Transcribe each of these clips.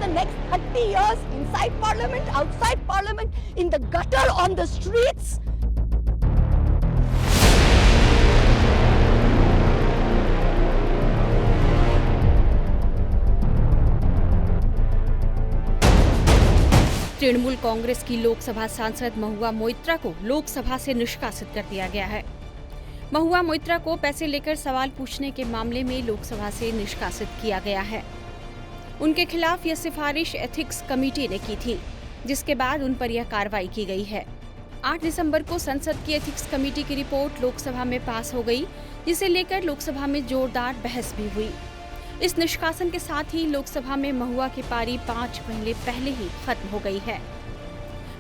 the next 30 years, inside parliament, outside parliament, in the gutter, on the streets. Trinamool Congress की लोकसभा सांसद महुआ मोइत्रा को लोकसभा से निष्कासित कर दिया गया है। महुआ मोइत्रा को पैसे लेकर सवाल पूछने के मामले में लोकसभा से निष्कासित किया गया है। उनके खिलाफ यह सिफारिश एथिक्स कमेटी ने की थी, जिसके बाद उन पर यह कार्रवाई की गई है। 8 दिसंबर को संसद की एथिक्स कमेटी की रिपोर्ट लोकसभा में पास हो गई, जिसे लेकर लोकसभा में जोरदार बहस भी हुई। इस निष्कासन के साथ ही लोकसभा में महुआ की पारी 5 महीने पहले ही खत्म हो गई है।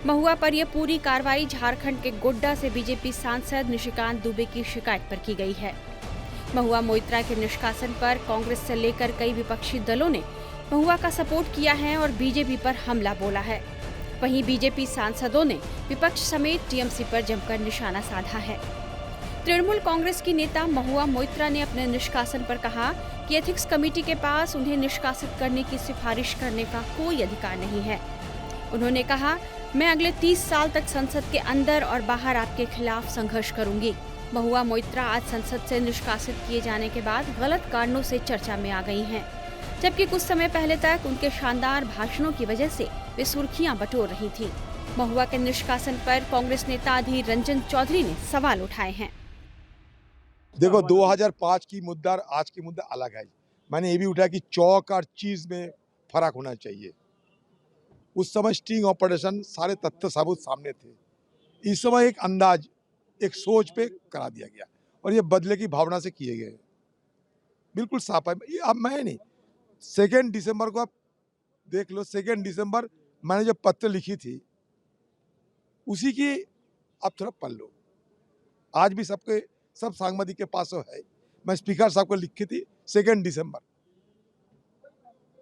महुआ पर यह पूरी कार्रवाई झारखंड के गोड्डा से बीजेपी सांसद निशिकांत दुबे की शिकायत पर की गई है। महुआ मोइत्रा के निष्कासन पर कांग्रेस से लेकर कई विपक्षी दलों ने महुआ का सपोर्ट किया है और बीजेपी पर हमला बोला है। वहीं बीजेपी सांसदों ने विपक्ष समेत टीएमसी पर जमकर निशाना साधा है। तृणमूल कांग्रेस की नेता महुआ मोइत्रा ने अपने निष्कासन पर कहा कि एथिक्स कमेटी के पास उन्हें निष्कासित करने की सिफारिश करने का कोई अधिकार नहीं है। उन्होंने कहा, मैं अगले 30 साल तक संसद के अंदर और बाहर आपके खिलाफ संघर्ष करूंगी। महुआ मोइत्रा आज संसद से निष्कासित किए जाने के बाद गलत कारणों से चर्चा में आ गई हैं, जबकि कुछ समय पहले तक उनके शानदार भाषणों की वजह से वे सुर्खियां बटोर रही थी। महुआ के निष्कासन पर कांग्रेस नेता अधीर रंजन चौधरी ने सवाल उठाए हैं। देखो, 2005 की मुद्दा और आज की मुद्दा अलग है। मैंने ये भी उठाया कि चौक और चीज में फर्क होना चाहिए। उस समय स्टिंग ऑपरेशन सारे तथ्य सबूत सामने थे। इस समय एक अंदाज, एक सोच पे करा दिया गया और ये बदले की भावना से किए गए। बिल्कुल साफ है। ये अब मैं नहीं, 2 दिसंबर को आप देख लो। 2 दिसंबर मैंने जो पत्र लिखी थी उसी की आप थोड़ा पढ़ लो। आज भी सब सांगवादिक के पास है। मैं स्पीकर साहब को लिखी थी 2 दिसंबर।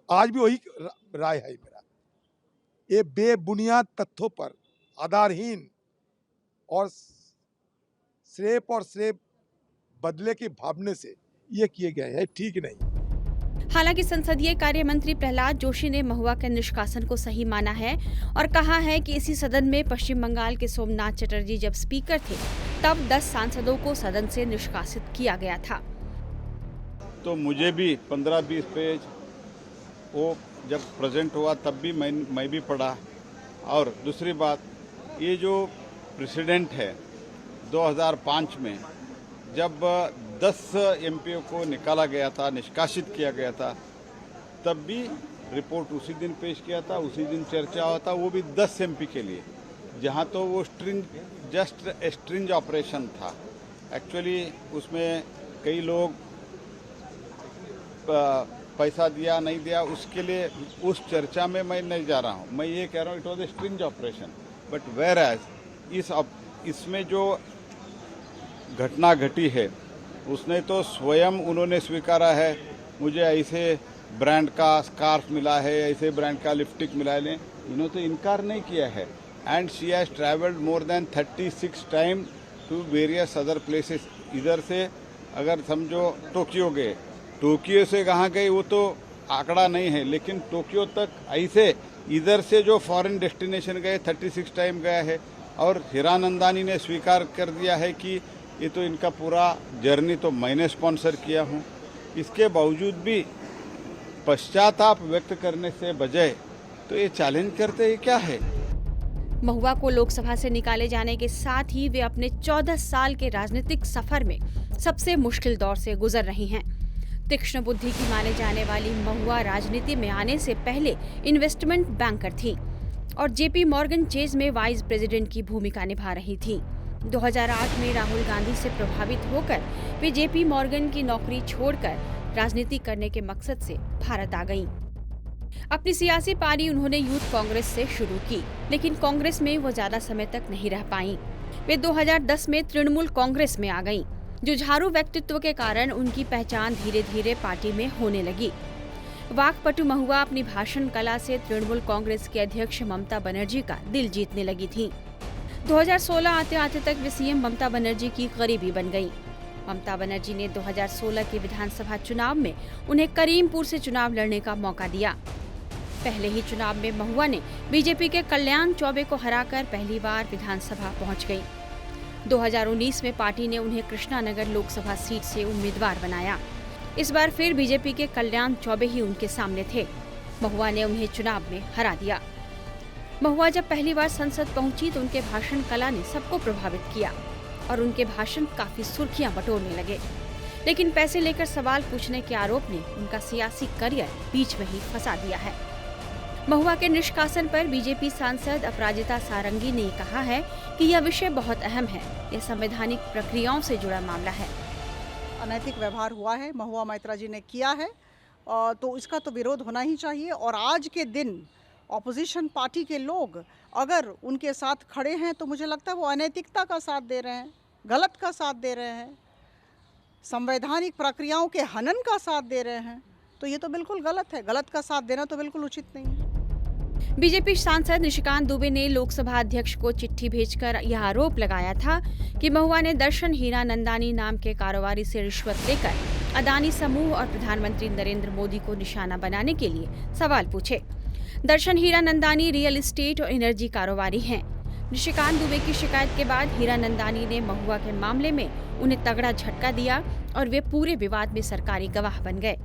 आज भी वही राय है मेरा। ये बेबुनियाद तथ्यों पर आधारहीन और सिर्फ बदले के भावने से ये किए गए हैं, ठीक नहीं। हालांकि संसदीय कार्य मंत्री प्रहलाद जोशी ने महुआ के निष्कासन को सही माना है और कहा है कि इसी सदन में पश्चिम बंगाल के सोमनाथ चटर्जी जब स्पीकर थे तब 10 सांसदों को सदन से निष्कासित किया गया था। तो मुझे भी 15-20 पेज वो जब प्रेजेंट हुआ तब भी मैं भी पढ़ा। और दूसरी बात, ये जो प्रेसिडेंट है 2005 में जब 10 एमपीओ को निकाला गया था, निष्कासित किया गया था, तब भी रिपोर्ट उसी दिन पेश किया था, उसी दिन चर्चा हुआ था, वो भी 10 एमपी के लिए, जहां तो वो जस्ट स्ट्रिंज ऑपरेशन था। एक्चुअली उसमें कई लोग पैसा दिया नहीं दिया, उसके लिए उस चर्चा में मैं नहीं जा रहा हूं। मैं ये कह रहा हूं it was a strange operation. But whereas इसमें जो घटना घटी है उसने तो स्वयं उन्होंने स्वीकारा है, मुझे ऐसे ब्रांड का स्कार्फ मिला है, ऐसे ब्रांड का लिपस्टिक मिला है। इन्होंने तो इनकार नहीं किया है। And she has travelled more than 36 time to various other places. इधर से अगर समझो टोक्यो गए, टोक्यो से कहाँ गए वो तो आंकड़ा नहीं है, लेकिन टोक्यो तक ऐसे इधर से जो फॉरेन डेस्टिनेशन गए 36 टाइम गया है। और हीरानंदानी ने स्वीकार कर दिया है कि ये तो इनका पूरा जर्नी तो मैंने स्पॉन्सर किया हूँ। इसके बावजूद भी पश्चाताप व्यक्त करने से बजाय तो ये चैलेंज करते हैं क्या है। महुआ को लोकसभा से निकाले जाने के साथ ही वे अपने 14 साल के राजनीतिक सफर में सबसे मुश्किल दौर से गुजर रही हैं। तीक्ष्ण बुद्धि की माने जाने वाली महुआ राजनीति में आने से पहले इन्वेस्टमेंट बैंकर थी और जेपी मॉर्गन चेज में वाइस प्रेसिडेंट की भूमिका निभा रही थी। 2008 में राहुल गांधी से प्रभावित होकर वे जेपी मॉर्गन की नौकरी छोड़कर राजनीति करने के मकसद से भारत आ गईं। अपनी सियासी पारी उन्होंने यूथ कांग्रेस से शुरू की, लेकिन कांग्रेस में वो ज्यादा समय तक नहीं रह पाईं। वे 2010 में तृणमूल कांग्रेस में आ गईं, जुझारू व्यक्तित्व के कारण उनकी पहचान धीरे धीरे पार्टी में होने लगी। वाक्पटु महुआ अपनी भाषण कला से तृणमूल कांग्रेस के अध्यक्ष ममता बनर्जी का दिल जीतने लगी थी। 2016 आते आते तक वे सीएम ममता बनर्जी की करीबी बन गईं। ममता बनर्जी ने 2016 के विधानसभा चुनाव में उन्हें करीमपुर से चुनाव लड़ने का मौका दिया। पहले ही चुनाव में महुआ ने बीजेपी के कल्याण चौबे को हराकर पहली बार विधानसभा पहुंच गई। 2019 में पार्टी ने उन्हें कृष्णानगर लोकसभा सीट से उम्मीदवार बनाया। इस बार फिर बीजेपी के कल्याण चौबे ही उनके सामने थे। महुआ ने उन्हें चुनाव में हरा दिया। महुआ जब पहली बार संसद पहुंची तो उनके भाषण कला ने सबको प्रभावित किया और उनके भाषण काफी सुर्खियां बटोरने लगे। लेकिन पैसे लेकर सवाल पूछने के आरोप ने उनका सियासी करियर बीच में ही फंसा दिया है। महुआ के निष्कासन पर बीजेपी सांसद अपराजिता सारंगी ने कहा है कि यह विषय बहुत अहम है। यह संवैधानिक प्रक्रियाओं से जुड़ा मामला है। अनैतिक व्यवहार हुआ है, महुआ मोइत्रा जी ने किया है, तो इसका तो विरोध होना ही चाहिए। और आज के दिन ऑपोजिशन पार्टी के लोग अगर उनके साथ खड़े हैं तो मुझे लगता है वो अनैतिकता का साथ दे रहे हैं, गलत का साथ दे रहे हैं, संवैधानिक प्रक्रियाओं के हनन का साथ दे रहे हैं। तो ये तो बिल्कुल गलत है। गलत का साथ देना तो बिल्कुल उचित नहीं है। बीजेपी सांसद निशिकांत दुबे ने लोकसभा अध्यक्ष को चिट्ठी भेजकर यह आरोप लगाया था कि महुआ ने दर्शन हीरानंदानी नाम के कारोबारी से रिश्वत लेकर अदानी समूह और प्रधानमंत्री नरेंद्र मोदी को निशाना बनाने के लिए सवाल पूछे। दर्शन हीरानंदानी रियल एस्टेट और एनर्जी कारोबारी हैं। निशिकांत दुबे की शिकायत के बाद हीरानंदानी ने महुआ के मामले में उन्हें तगड़ा झटका दिया और वे पूरे विवाद में सरकारी गवाह बन गए।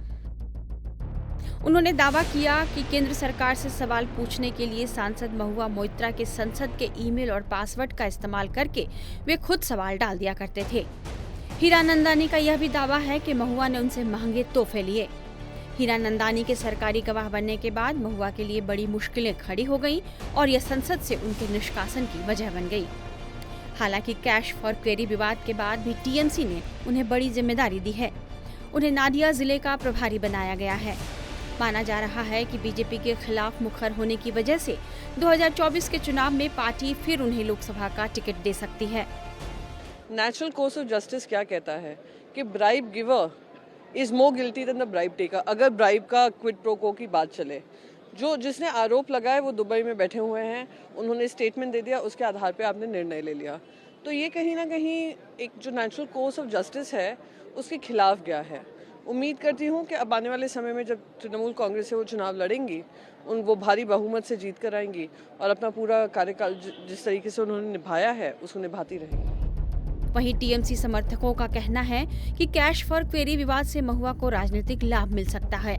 उन्होंने दावा किया कि केंद्र सरकार से सवाल पूछने के लिए सांसद महुआ मोइत्रा के संसद के ईमेल और पासवर्ड का इस्तेमाल करके वे खुद सवाल डाल दिया करते थे। हीरानंदानी का यह भी दावा है कि महुआ ने उनसे महंगे तोहफे लिए। हीरानंदानी के सरकारी गवाह बनने के बाद महुआ के लिए बड़ी मुश्किलें खड़ी हो गईं और यह संसद से उनके निष्कासन की वजह बन गई। हालांकि कैश फॉर क्वेरी विवाद के बाद भी टीएमसी ने उन्हें बड़ी जिम्मेदारी दी है। उन्हें नादिया जिले का प्रभारी बनाया गया है। माना जा रहा है कि बीजेपी के खिलाफ मुखर होने की वजह से 2024 के चुनाव में पार्टी फिर उन्हें लोकसभा का टिकट दे सकती है। नेचुरल कोर्स ऑफ जस्टिस क्या कहता है कि bribe giver is more guilty than the bribe taker. अगर ब्राइब का क्विड प्रो को की बात चले, जो जिसने आरोप लगाए वो दुबई में बैठे हुए हैं, उन्होंने स्टेटमेंट दे दिया, उसके आधार पे आपने निर्णय ले लिया, तो ये कहीं ना कहीं एक जो नेचुरल कोर्स ऑफ जस्टिस है उसके खिलाफ गया है। उम्मीद करती हूँ कि अब आने वाले समय में जब तृणमूल कांग्रेस से वो चुनाव लड़ेंगी, वो भारी बहुमत से जीत कर आएंगी और अपना पूरा कार्यकाल जिस तरीके से उन्होंने निभाया है उसको निभाती रहेंगी। वहीं टीएमसी समर्थकों का कहना है कि कैश फॉर क्वेरी विवाद से महुआ को राजनीतिक लाभ मिल सकता है।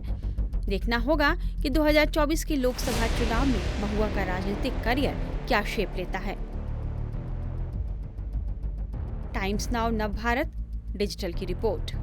देखना होगा कि 2024 के लोकसभा चुनाव में महुआ का राजनीतिक करियर क्या शेप लेता है। टाइम्स नाउ नवभारत डिजिटल की रिपोर्ट।